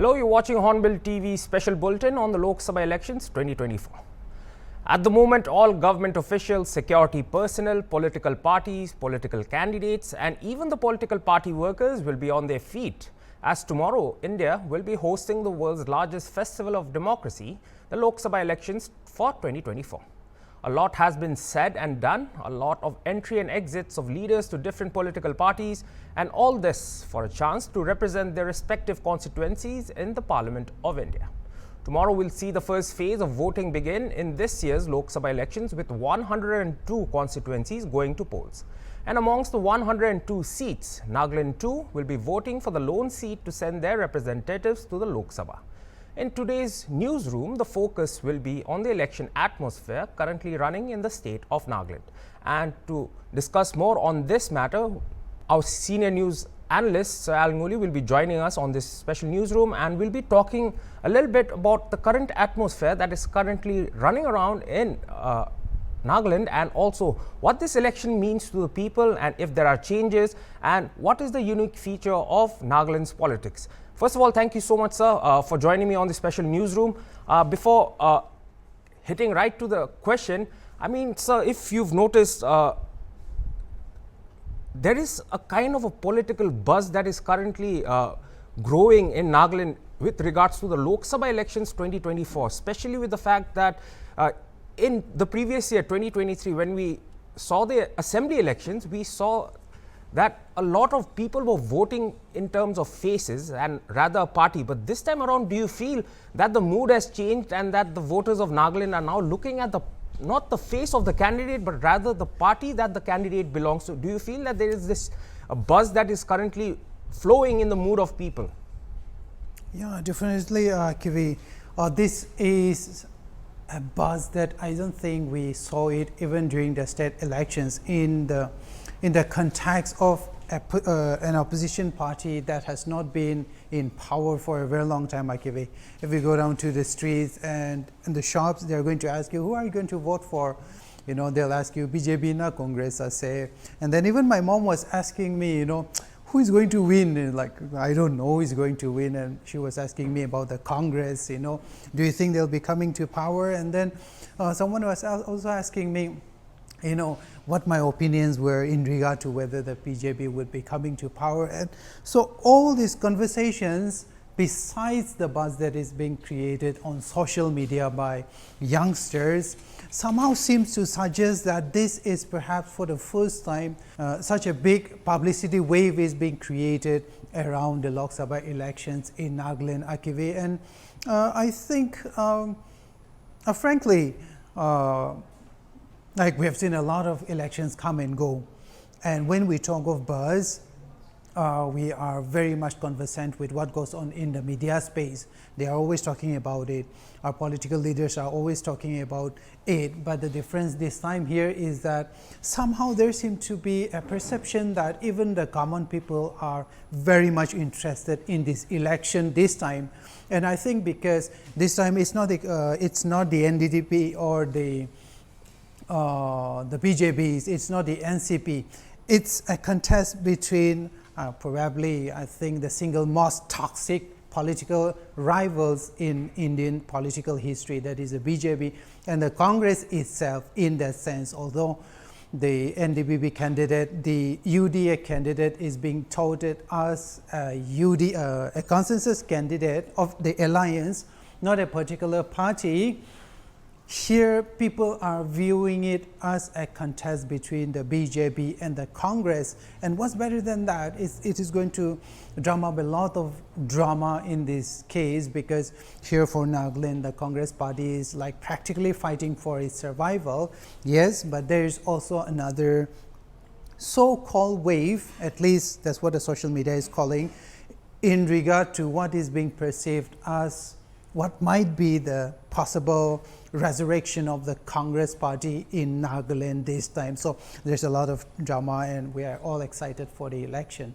Hello, you're watching Hornbill TV special bulletin on the Lok Sabha elections 2024. At the moment, all government officials, security personnel, political parties, political candidates and even the political party workers will be on their feet, as tomorrow India will be hosting the world's largest festival of democracy, the Lok Sabha elections for 2024. A lot has been said and done, a lot of entry and exits of leaders to different political parties, and all this for a chance to represent their respective constituencies in the Parliament of India. Tomorrow we'll see the first phase of voting begin in this year's Lok Sabha elections with 102 constituencies going to polls. And amongst the 102 seats, Nagaland too will be voting for the lone seat to send their representatives to the Lok Sabha. In today's newsroom, the focus will be on the election atmosphere currently running in the state of Nagaland. And to discuss more on this matter, our senior news analyst, Sir Al Nguli, will be joining us on this special newsroom, and we'll be talking a little bit about the current atmosphere that is currently running around in Nagaland, and also what this election means to the people and if there are changes and what is the unique feature of Nagaland's politics. First of all, thank you so much, sir, for joining me on the special newsroom. Before hitting right to the question, I mean, sir, if you've noticed, there is a kind of a political buzz that is currently growing in Nagaland with regards to the Lok Sabha elections 2024, especially with the fact that in the previous year, 2023, when we saw the assembly elections, we saw that a lot of people were voting in terms of faces and rather a party. But this time around, do you feel that the mood has changed and that the voters of Nagaland are now looking at not the face of the candidate, but rather the party that the candidate belongs to? Do you feel that there is this buzz that is currently flowing in the mood of people? Yeah, definitely, Kivi. This is a buzz that I don't think we saw it even during the state elections in the context of an opposition party that has not been in power for a very long time, Akivi. If we go down to the streets and in the shops, they are going to ask you, who are you going to vote for? You know, they'll ask you, BJP na Congress, I say. And then even my mom was asking me, you know, who is going to win? And like, I don't know who is going to win. And she was asking me about the Congress, you know, do you think they'll be coming to power? And then someone was also asking me, you know, what my opinions were in regard to whether the BJP would be coming to power. And so all these conversations, besides the buzz that is being created on social media by youngsters, somehow seems to suggest that this is perhaps for the first time such a big publicity wave is being created around the Lok Sabha elections in Nagaland, Akive. And I think, frankly, like we have seen a lot of elections come and go, and when we talk of buzz, we are very much conversant with what goes on in the media space. They are always talking about it. Our political leaders are always talking about it. But the difference this time here is that somehow there seems to be a perception that even the common people are very much interested in this election this time. And I think because this time it's not the NDDP or the BJPs, it's not the NCP. It's a contest between probably, I think, the single most toxic political rivals in Indian political history, that is the BJP and the Congress itself in that sense. Although the NDDP candidate, the UDA candidate is being touted as a consensus candidate of the alliance, not a particular party. Here, people are viewing it as a contest between the BJP and the Congress. And what's better than that is it is going to drum up a lot of drama in this case, because here for Nagaland, the Congress party is like practically fighting for its survival. Yes, but there is also another so-called wave, at least that's what the social media is calling, in regard to what is being perceived as what might be the possible resurrection of the Congress party in Nagaland this time. So there's a lot of drama and we are all excited for the election.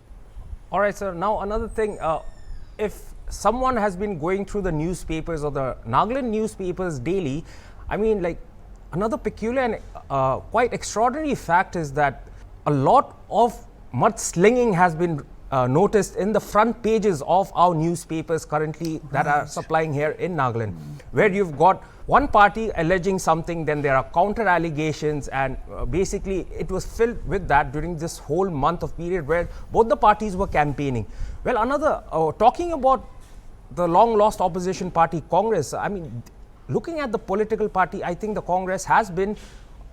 All right, sir. Now another thing, if someone has been going through the newspapers or the Nagaland newspapers daily, I mean, like, another peculiar and quite extraordinary fact is that a lot of mudslinging has been noticed in the front pages of our newspapers currently that are supplying here in Nagaland, where you've got one party alleging something, then there are counter allegations, and basically it was filled with that during this whole month of period where both the parties were campaigning. Well, another, talking about the long lost opposition party Congress, I mean, looking at the political party, I think the Congress has been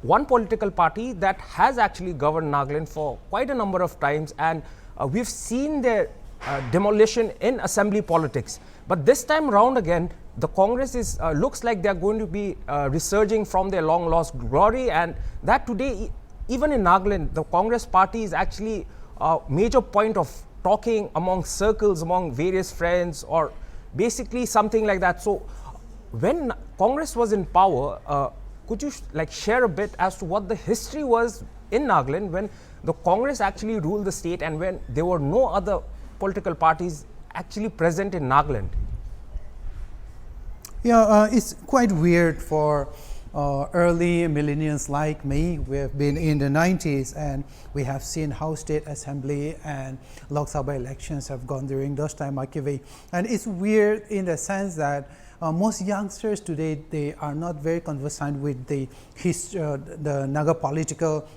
one political party that has actually governed Nagaland for quite a number of times, and we've seen their demolition in assembly politics. But this time round again, the Congress is looks like they're going to be resurging from their long lost glory, and that today, even in Nagaland, the Congress party is actually a major point of talking among circles, among various friends, or basically something like that. So when Congress was in power, could you share a bit as to what the history was in Nagaland when the Congress actually ruled the state and when there were no other political parties actually present in Nagaland? Yeah, it's quite weird for early millennials like me. We have been in the 90s and we have seen how state assembly and Lok Sabha elections have gone during those time. And it's weird in the sense that most youngsters today, they are not very conversant with the Naga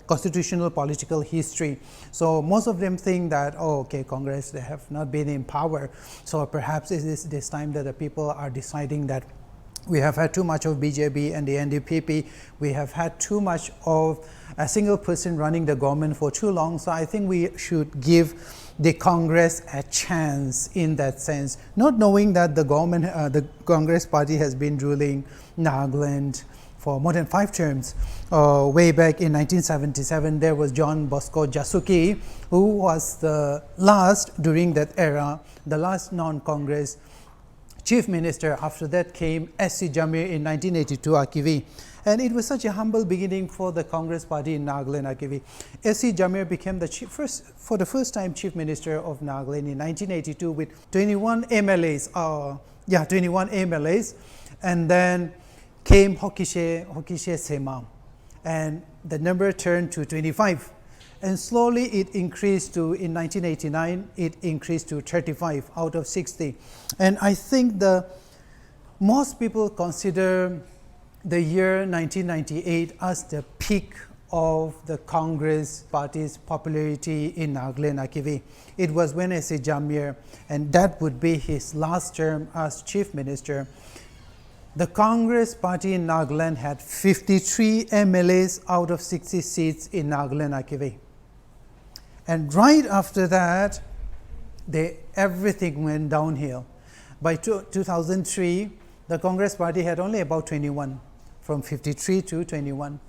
constitutional political history. So most of them think that, oh, okay, Congress, they have not been in power. So perhaps it is this time that the people are deciding that we have had too much of BJP and the NDPP. We have had too much of a single person running the government for too long. So I think we should give the Congress a chance in that sense, not knowing that the government, the Congress party has been ruling Nagaland for more than 5 terms. Way back in 1977, there was John Bosco Jasuki, who was the last during that era, the last non-Congress chief minister. After that came S.C. Jamir in 1982, Akivi. And it was such a humble beginning for the Congress party in Nagaland, Akivi. S.C. Jamir became the for the first time chief minister of Nagaland in 1982 with 21 MLAs. 21 MLAs. And then came Hokishe Sema. And the number turned to 25. And slowly it increased to, in 1989, it increased to 35 out of 60. And I think most people consider the year 1998 as the peak of the Congress party's popularity in Nagaland, Akivi. It was when S.C. Jamir, and that would be his last term as chief minister. The Congress party in Nagaland had 53 MLAs out of 60 seats in Nagaland, Akivi. And right after that, everything went downhill. By 2003, the Congress party had only about 21, from 53 to 21.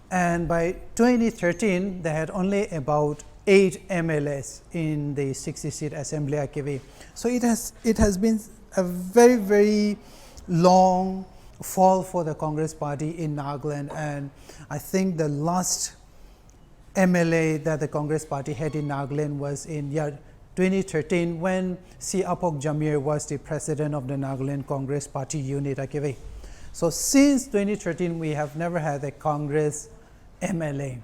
And by 2013, they had only about 8 MLAs in the 60-seat assembly, Akivi. So it has been a very, very long fall for the Congress party in Nagaland. And I think the last MLA that the Congress party had in Nagaland was in 2013 when C. Apok Jamir was the president of the Nagaland Congress Party unit, Akivi. So since 2013, we have never had a Congress MLA.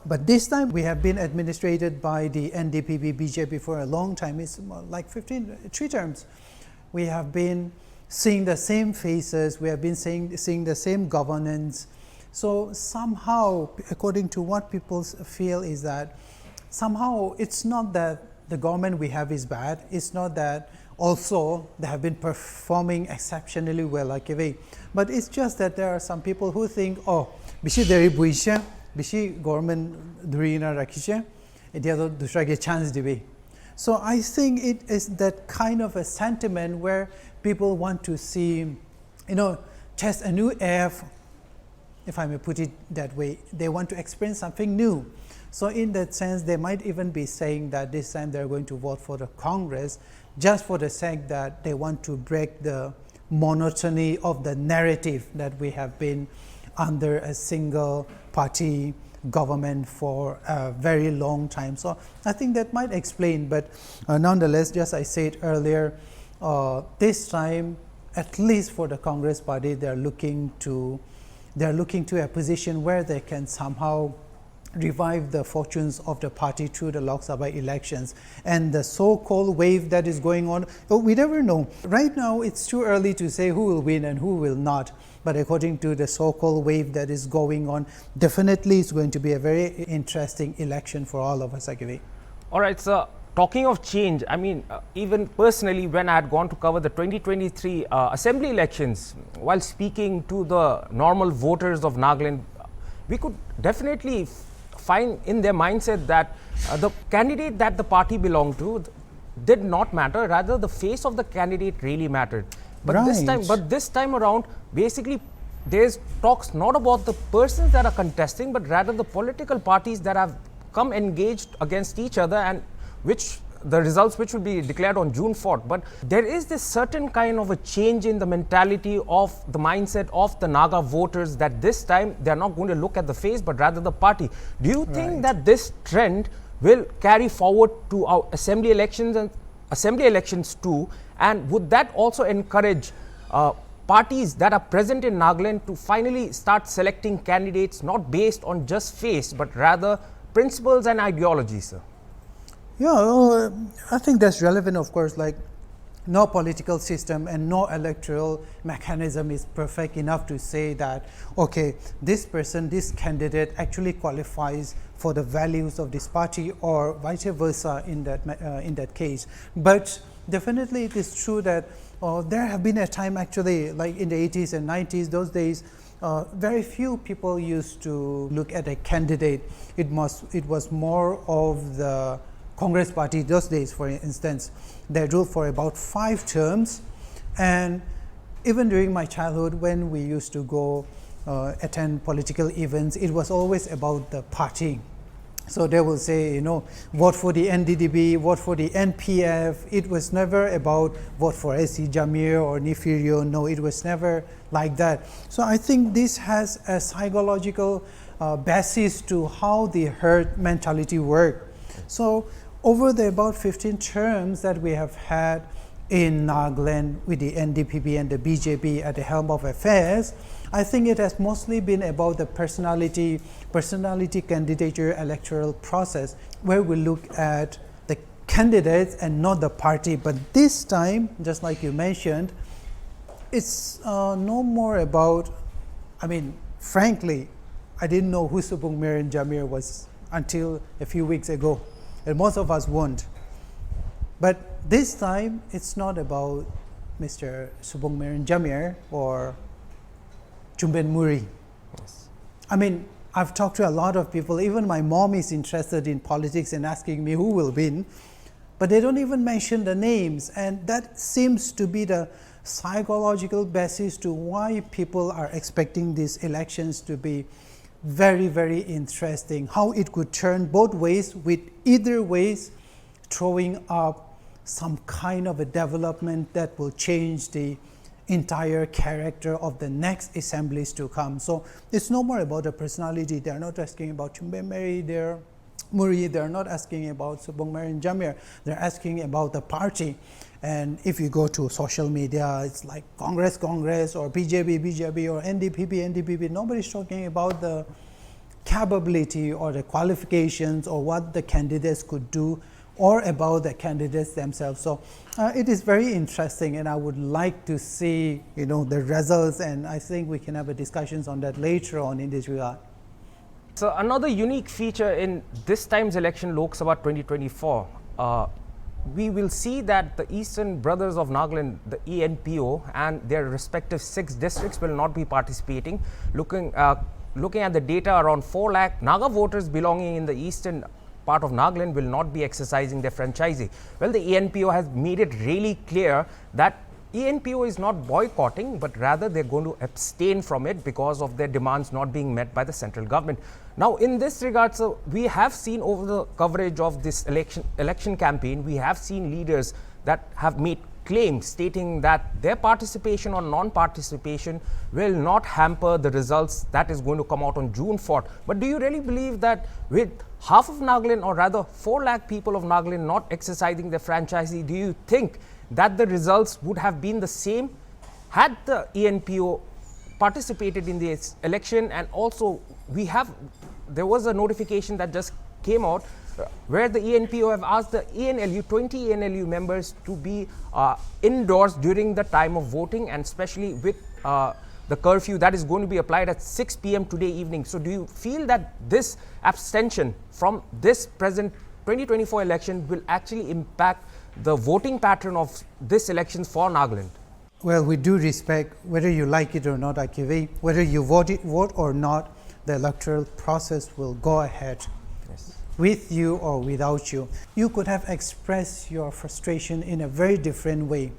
But this time we have been administrated by the NDPP BJP for a long time. It's like 3 terms. We have been seeing the same faces. We have been seeing the same governance. So somehow, according to what people feel, is that somehow it's not that the government we have is bad. It's not that also they have been performing exceptionally well, Akivi. But it's just that there are some people who think, oh, bishi deri buisha, bishi government durina rakhisha, idia to dusra ke chance dibe. So I think it is that kind of a sentiment where people want to see, test a new air, if I may put it that way. They want to experience something new. So in that sense, they might even be saying that this time they're going to vote for the Congress just for the sake that they want to break the monotony of the narrative that we have been under a single party government for a very long time. So I think that might explain, but nonetheless, just I said earlier, this time, at least for the Congress party, they're looking to a position where they can somehow revive the fortunes of the party through the Lok Sabha elections. And the so-called wave that is going on, we never know. Right now, it's too early to say who will win and who will not. But according to the so-called wave that is going on, definitely it's going to be a very interesting election for all of us, Akivi. All right, sir. Talking of change, I mean, even personally, when I had gone to cover the 2023 assembly elections, while speaking to the normal voters of Nagaland, we could definitely find in their mindset that the candidate that the party belonged to did not matter. Rather, the face of the candidate really mattered. But this time around, basically, there's talks not about the persons that are contesting, but rather the political parties that have come engaged against each other, and which the results which will be declared on June 4th. But there is this certain kind of a change in the mentality of the mindset of the Naga voters that this time they are not going to look at the face but rather the party. Do you think that this trend will carry forward to our assembly elections too? And would that also encourage parties that are present in Nagaland to finally start selecting candidates not based on just face but rather principles and ideologies, sir? Yeah, I think that's relevant, of course. Like, no political system and no electoral mechanism is perfect enough to say that, okay, this person, this candidate actually qualifies for the values of this party, or vice versa in that case. But definitely it is true that there have been a time, actually, like in the 80s and 90s, those days, very few people used to look at a candidate. It was more of the Congress party those days, for instance. They ruled for about 5 terms, and even during my childhood, when we used to go attend political events, it was always about the party. So they will say, vote for the NDDB, vote for the NPF. It was never about vote for SC Jamir or Nifirio. No, it was never like that. So I think this has a psychological basis to how the herd mentality works. So over the about 15 terms that we have had in Nagaland with the NDPP and the BJP at the helm of affairs, I think it has mostly been about the personality candidature electoral process, where we look at the candidates and not the party. But this time, just like you mentioned, it's no more about, frankly, I didn't know who Subung Mirin Jamir was until a few weeks ago, and most of us won't. But this time, it's not about Mr. Subung Mirin Jamir or Chumben Muri. Yes. I've talked to a lot of people. Even my mom is interested in politics and asking me who will win, but they don't even mention the names. And that seems to be the psychological basis to why people are expecting these elections to be very, very interesting. How it could turn both ways, with either ways throwing up some kind of a development that will change the entire character of the next assemblies to come. So it's no more about the personality. They're not asking about Chumben Muri, they're not asking about Subung Mirin Jamir. They're asking about the party. And if you go to social media, it's like Congress, or BJP, or NDPP. Nobody's talking about the capability or the qualifications or what the candidates could do, or about the candidates themselves. So it is very interesting, and I would like to see the results, and I think we can have a discussions on that later on in this regard. So another unique feature in this time's election, Lok Sabha 2024, we will see that the Eastern Brothers of Nagaland, the ENPO, and their respective 6 districts will not be participating. Looking at the data, around 4 lakh Naga voters belonging in the eastern part of Nagaland will not be exercising their franchisee. Well, the ENPO has made it really clear that ENPO is not boycotting, but rather they're going to abstain from it because of their demands not being met by the central government. Now, in this regard, so we have seen over the coverage of this election campaign, we have seen leaders that have made claims stating that their participation or non-participation will not hamper the results that is going to come out on June 4th. But do you really believe that with half of Nagaland, or rather 4 lakh people of Nagaland not exercising their franchisee, do you think that the results would have been the same had the ENPO participated in this election? And also, we have there was a notification that just came out where the ENPO have asked the 20 ENLU members to be indoors during the time of voting, and especially with the curfew that is going to be applied at 6 p.m. today evening. So do you feel that this abstention from this present 2024 election will actually impact the voting pattern of this elections for Nagaland? Well, we do respect whether you like it or not, Akivi, whether you vote or not, the electoral process will go ahead. Yes. With you or without you. You could have expressed your frustration in a very different way.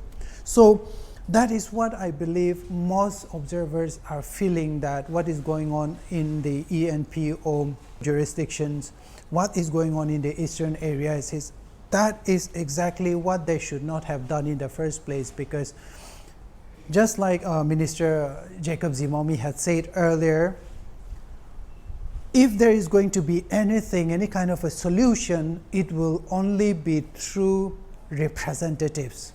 So that is what I believe most observers are feeling, that what is going on in the ENPO jurisdictions, what is going on in the eastern areas, that is exactly what they should not have done in the first place, because just like Minister Jacob Zimomi had said earlier, if there is going to be anything, any kind of a solution, it will only be through representatives,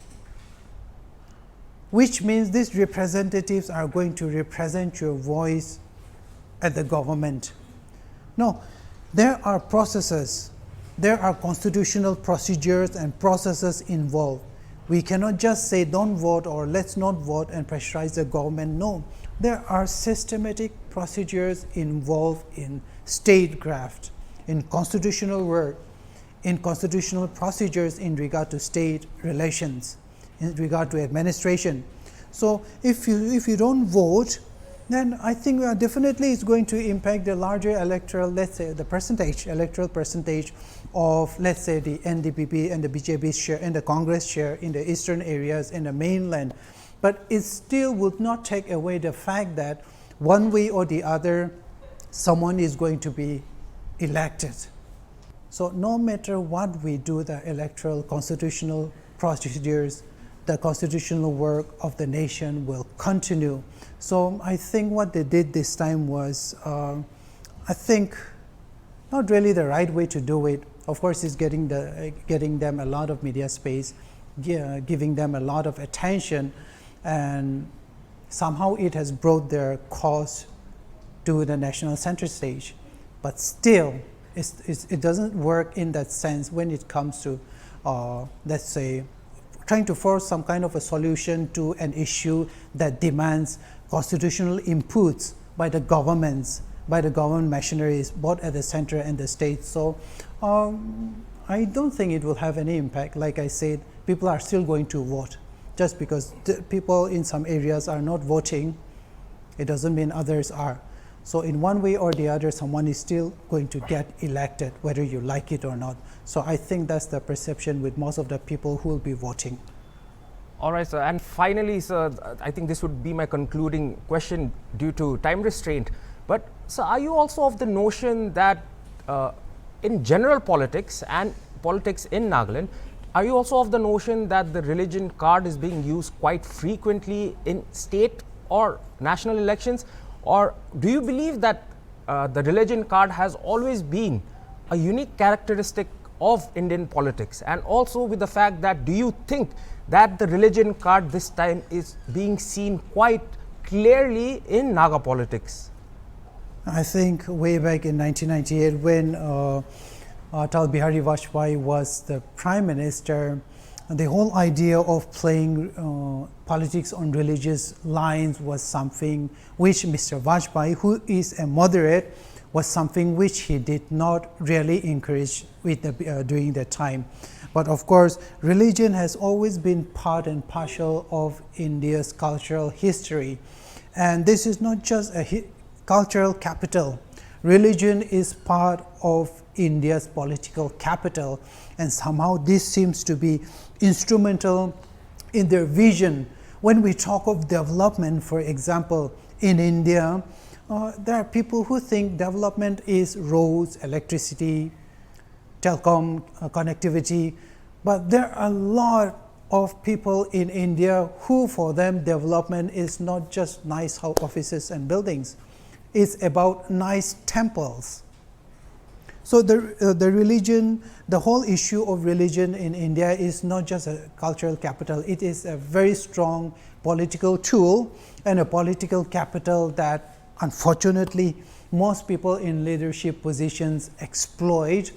which means these representatives are going to represent your voice at the government. No, there are processes, there are constitutional procedures and processes involved. We cannot just say don't vote or let's not vote and pressurize the government. No, there are systematic procedures involved in statecraft, in constitutional work, in constitutional procedures in regard to state relations, in regard to administration. So if you don't vote, then I think definitely it's going to impact the larger electoral, let's say the electoral percentage of, let's say, the NDPP and the BJP share and the Congress share in the eastern areas in the mainland. But it still would not take away the fact that one way or the other, someone is going to be elected. So no matter what we do, the electoral constitutional procedures, the constitutional work of the nation will continue. So I think what they did this time was, I think, not really the right way to do it. Of course, it's getting them a lot of media space, giving them a lot of attention, and somehow it has brought their cause to the national center stage. But still, it doesn't work in that sense when it comes to, let's say, trying to force some kind of a solution to an issue that demands constitutional inputs by the governments, by the government machineries, both at the center and the state. So I don't think it will have any impact. Like I said, people are still going to vote. Just because people in some areas are not voting, it doesn't mean others are. So in one way or the other, someone is still going to get elected, whether you like it or not. So I think that's the perception with most of the people who will be voting. All right, sir. And finally, sir, I think this would be my concluding question due to time restraint. But, sir, are you also of the notion that in general politics and politics in Nagaland, are you also of the notion that the religion card is being used quite frequently in state or national elections? Or do you believe that the religion card has always been a unique characteristic of Indian politics? And also with the fact that, do you think that the religion card this time is being seen quite clearly in Naga politics? I think way back in 1998 when Atal Bihari Vajpayee was the Prime Minister, the whole idea of playing politics on religious lines was something which Mr. Vajpayee, who is a moderate, was something which he did not really encourage during that time. But of course, religion has always been part and parcel of India's cultural history. And this is not just a cultural capital. Religion is part of India's political capital, and somehow this seems to be instrumental in their vision. When we talk of development, for example, in India, there are people who think development is roads, electricity, telecom connectivity, but there are a lot of people in India who, for them, development is not just nice offices and buildings. It's about nice temples. So the religion, the whole issue of religion in India is not just a cultural capital. It is a very strong political tool and a political capital that unfortunately most people in leadership positions exploit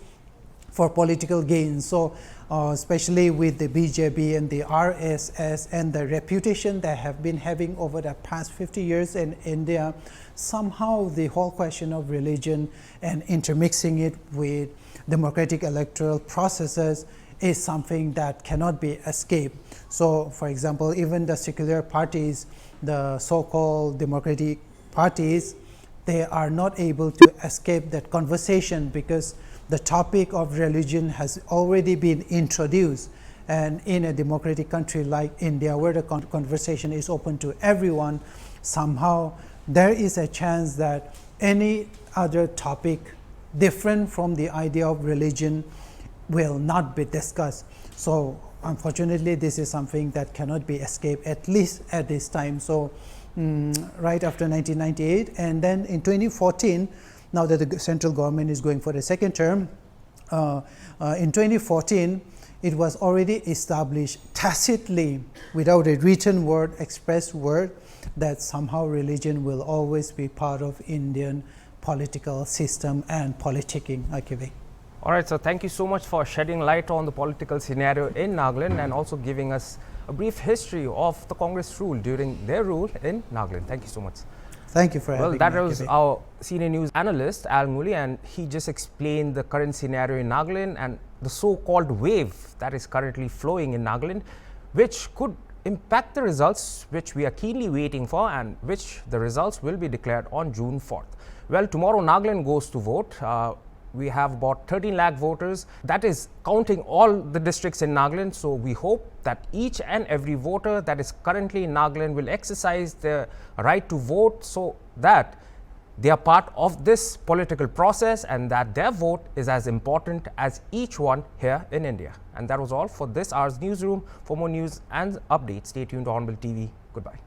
for political gain. So especially with the BJP and the RSS and the reputation they have been having over the past 50 years in India, somehow the whole question of religion and intermixing it with democratic electoral processes is something that cannot be escaped. So for example, even the secular parties, the so-called democratic parties, they are not able to escape that conversation because the topic of religion has already been introduced, and in a democratic country like India, where the conversation is open to everyone, somehow there is a chance that any other topic different from the idea of religion will not be discussed. So unfortunately, this is something that cannot be escaped, at least at this time. So right after 1998, and then in 2014, now that the central government is going for the second term, in 2014, it was already established tacitly, without a written word, expressed word, that somehow religion will always be part of Indian political system and politicking. Okay. All right, so thank you so much for shedding light on the political scenario in Nagaland and also giving us a brief history of the Congress rule during their rule in Nagaland. Thank you so much. Thank you for having me. Well, that was our senior news analyst, Al Muli, and he just explained the current scenario in Nagaland and the so-called wave that is currently flowing in Nagaland, which could impact the results which we are keenly waiting for and which the results will be declared on June 4th. Well, tomorrow Nagaland goes to vote. We have about 13 lakh voters. That is counting all the districts in Nagaland. So we hope that each and every voter that is currently in Nagaland will exercise their right to vote so that they are part of this political process and that their vote is as important as each one here in India. And that was all for this hour's newsroom. For more news and updates, stay tuned to Hornbill TV. Goodbye.